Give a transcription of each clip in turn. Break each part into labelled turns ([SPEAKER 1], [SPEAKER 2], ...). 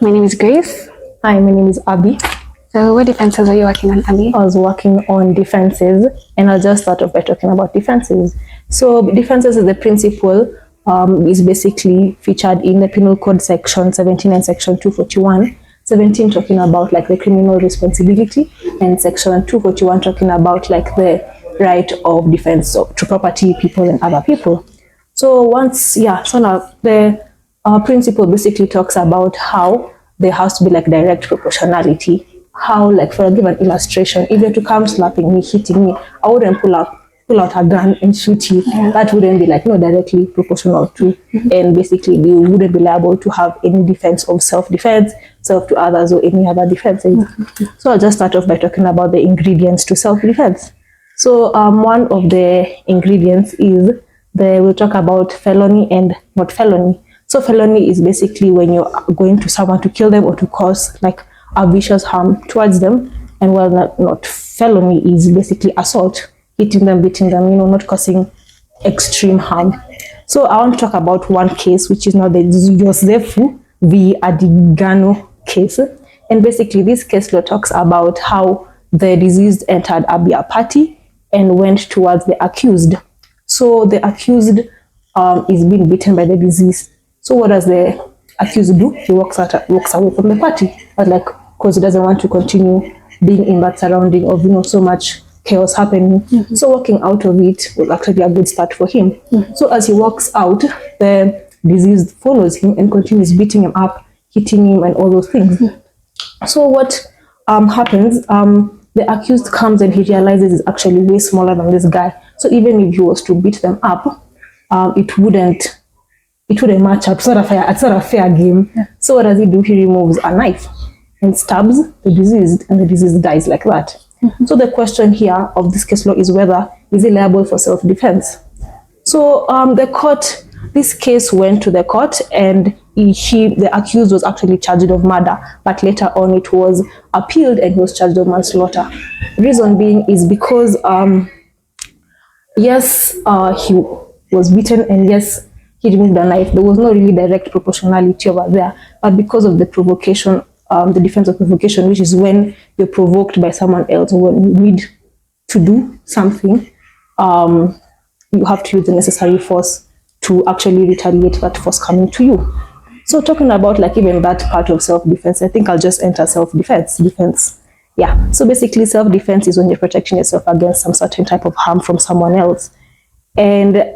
[SPEAKER 1] My name is Grace.
[SPEAKER 2] Hi, my name is Abby.
[SPEAKER 1] So what defenses are you working on, Abby?
[SPEAKER 2] I was working on defenses, and I'll just start off by talking about defenses. So defenses is the principle is basically featured in the Penal Code section 17 and section 241. 17 talking about like the criminal responsibility, and section 241 talking about like the right of defense to property, people, and other people. So now the principle basically talks about how there has to be like direct proportionality. How, like, for a given illustration, if you're to come slapping me, hitting me, I wouldn't pull out a gun and shoot you. That wouldn't be like directly proportional to, and basically you wouldn't be liable to have any defense of self-defense, self to others, or any other defenses. So I'll just start off by talking about the ingredients to self-defense. So one of the ingredients is we'll talk about felony and not felony. So felony is basically when you're going to someone to kill them or to cause like a vicious harm towards them, and while not felony is basically assault, hitting them, beating them, not causing extreme harm. So I want to talk about one case, which is now the Yosefu v. Adigano case. And basically this case law talks about how the deceased entered Abuya party and went towards the accused. So the accused is being beaten by the deceased. So what does the accused do? He walks away from the party, but like, because he doesn't want to continue being in that surrounding of so much chaos happening. So walking out of it was actually a good start for him. So as he walks out, the deceased follows him and continues beating him up, hitting him, and all those things. So what happens? The accused comes and he realizes he's actually way smaller than this guy. So even if he was to beat them up, it wouldn't match up. It's not a fair game. So what does he do? He removes a knife and stabs the deceased, and the deceased dies like that. So the question here of this case law is whether is he liable for self-defense. So this case went to the court, and the accused was actually charged of murder, but later on it was appealed and he was charged of manslaughter. Reason being is because yes, he was beaten, and yes, he removed the knife. There was no really direct proportionality over there, but because of the provocation, the defense of provocation, which is when you're provoked by someone else, or when you need to do something, you have to use the necessary force to actually retaliate that force coming to you. So talking about like even that part of self-defense, I think I'll just enter defense. Yeah. So basically self-defense is when you're protecting yourself against some certain type of harm from someone else. And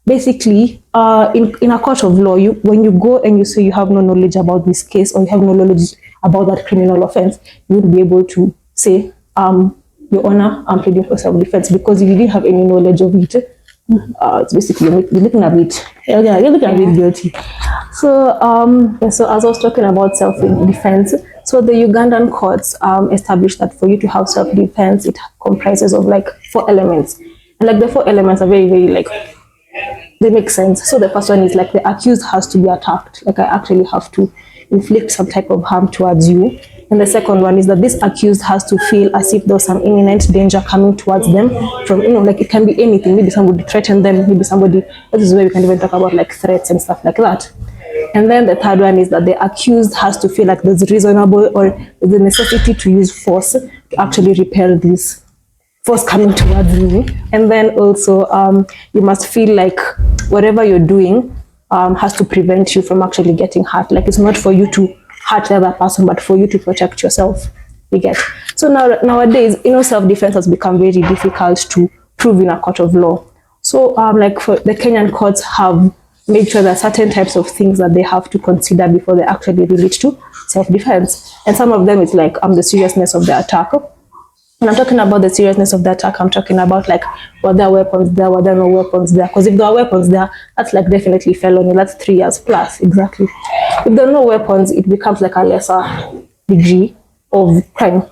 [SPEAKER 2] basically, in a court of law, when you go and you say you have no knowledge about this case, or you have no knowledge about that criminal offense, you wouldn't be able to say, Your Honor, I'm pleading for self-defense, because if you didn't have any knowledge of it, it's basically you're looking a bit guilty. So, so as I was talking about self-defense, so the Ugandan courts established that for you to have self-defense, it comprises of like 4 elements, and like the 4 elements are very, very like, they make sense. So the first one is like the accused has to be attacked. Like I actually have to inflict some type of harm towards you. And the second one is that this accused has to feel as if there's some imminent danger coming towards them from, like it can be anything. Maybe somebody threatened them, maybe somebody, this is where we can even talk about like threats and stuff like that. And then the third one is that the accused has to feel like there's reasonable or the necessity to use force to actually repel this force coming towards you. And then also you must feel like whatever you're doing has to prevent you from actually getting hurt. Like it's not for you to hurt the other person, but for you to protect yourself. You get? So nowadays, self-defense has become very difficult to prove in a court of law. So like for the Kenyan courts have made sure that certain types of things that they have to consider before they actually relate to self-defense. And some of them is like the seriousness of the attack. When I'm talking about the seriousness of the attack, I'm talking about like, were there weapons there, were there no weapons there? Because if there are weapons there, that's like definitely felony, that's 3 years plus, exactly. If there are no weapons, it becomes like a lesser degree of crime.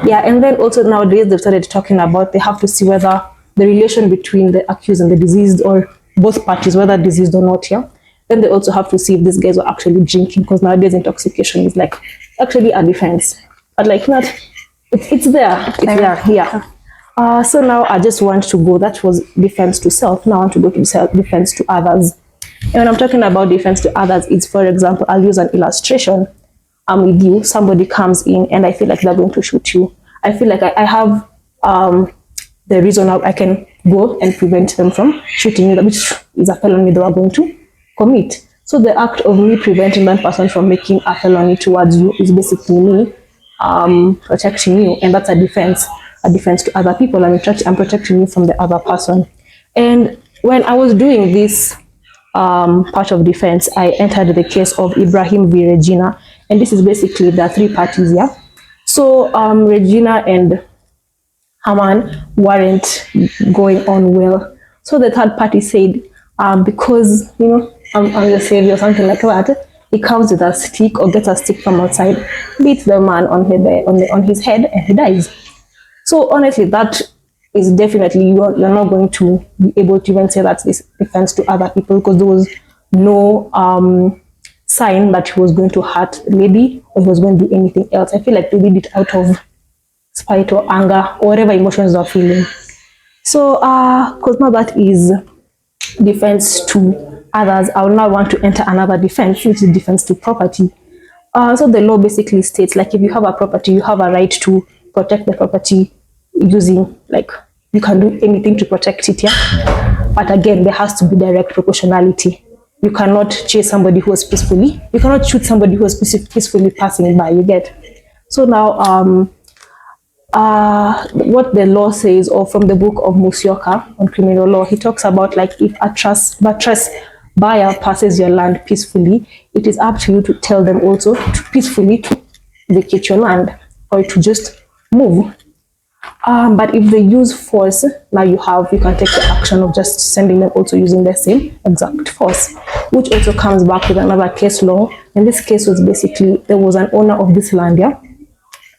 [SPEAKER 2] Yeah, and then also nowadays they've started talking about, they have to see whether the relation between the accused and the deceased, or both parties, whether deceased or not, yeah. Then they also have to see if these guys were actually drinking, because nowadays intoxication is like actually a defense. But like not, it's there, yeah. So now I just want to go, that was defense to self. Now I want to go to defense to others. And when I'm talking about defense to others, it's, for example, I'll use an illustration. I'm with you, somebody comes in and I feel like they're going to shoot you. I feel like I have the reason I can go and prevent them from shooting you, which is a felony they are going to commit. So the act of me preventing that person from making a felony towards you is basically me protecting you, and that's a defense to other people. I'm protecting you from the other person. And when I was doing this part of defense, I entered the case of Ibrahim v. Regina, and this is basically the three parties here. So Regina and Haman weren't going on well. So the third party said, because I'm the savior or something like that, he comes with a stick or gets a stick from outside, beats the man on his head, and he dies. So honestly, that is definitely, you're not going to be able to even say that's this defense to other people, because there was no sign that he was going to hurt the lady or he was going to do anything else. I feel like they did it out of spite or anger or whatever emotions they're feeling. So because now that is defense to others, I will now want to enter another defense, which is defense to property. So the law basically states, like, if you have a property, you have a right to protect the property using, like, you can do anything to protect it, yeah? But again, there has to be direct proportionality. You cannot chase somebody who was peacefully, you cannot shoot somebody who was peacefully passing by, you get? So now, what the law says, or from the book of Musyoka on criminal law, he talks about, like, if a trust buyer passes your land peacefully, it is up to you to tell them also to peacefully to vacate your land or to just move. But if they use force, now you can take the action of just sending them also using the same exact force, which also comes back with another case law. And this case was basically, there was an owner of this land, yeah?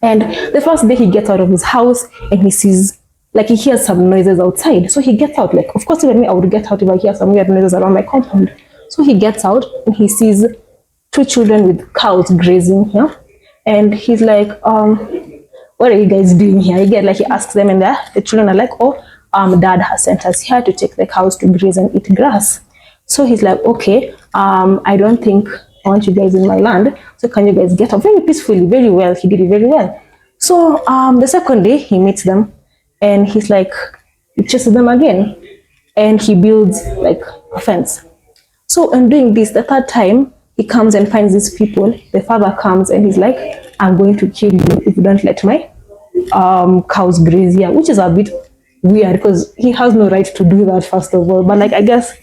[SPEAKER 2] And the first day he gets out of his house and he sees, like, he hears some noises outside. So he gets out, like, of course, even me, I would get out if I hear some weird noises around my compound. So he gets out and he sees two children with cows grazing here. And he's like, what are you guys doing here? You get, like, he asks them, and the children are like, oh, dad has sent us here to take the cows to graze and eat grass. So he's like, okay, I don't think I want you guys in my land, so can you guys get up? Very peacefully, very well. He did it very well. So the second day he meets them and he's like, he chases them again and he builds, like, a fence. So in doing this, the third time he comes and finds these people. The father comes and he's like, I'm going to kill you if you don't let my cows graze here, which is a bit weird because he has no right to do that, first of all. But, like, I guess,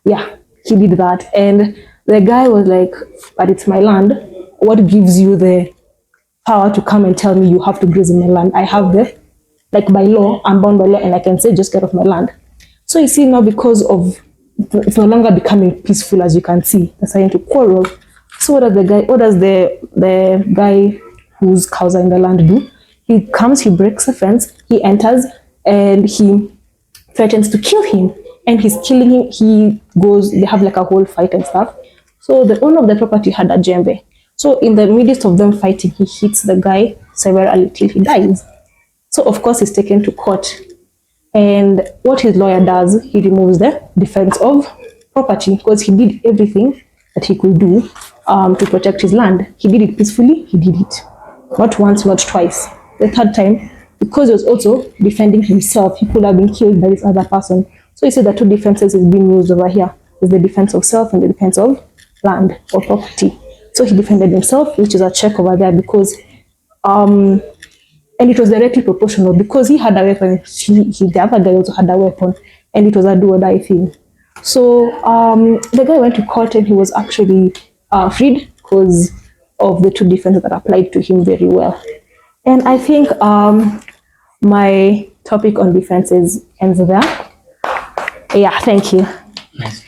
[SPEAKER 2] yeah, he did that. And the guy was like, but it's my land. What gives you the power to come and tell me you have to graze in my land? I have the, like, by law, I'm bound by law, and I can say, just get off my land. So you see, now because of, it's no longer becoming peaceful, as you can see, they're starting to quarrel. So what does the guy whose cows are in the land do? He comes, he breaks the fence, he enters, and he threatens to kill him. And he's killing him. He goes, they have, like, a whole fight and stuff. So the owner of the property had a djembe. So in the midst of them fighting, he hits the guy severely till he dies. So of course he's taken to court. And what his lawyer does, he removes the defense of property, because he did everything that he could do to protect his land. He did it peacefully, he did it. Not once, not twice. The third time, because he was also defending himself, he could have been killed by this other person. So you see the two defenses is being used over here. Is the defense of self and the defense of land or property. So he defended himself, which is a check over there, because and it was directly proportional, because he had a weapon, the other guy also had a weapon, and it was a do or die thing. So the guy went to court and he was actually freed because of the two defenses that applied to him very well. And I think my topic on defenses ends there. Yeah, thank you.
[SPEAKER 3] Nice.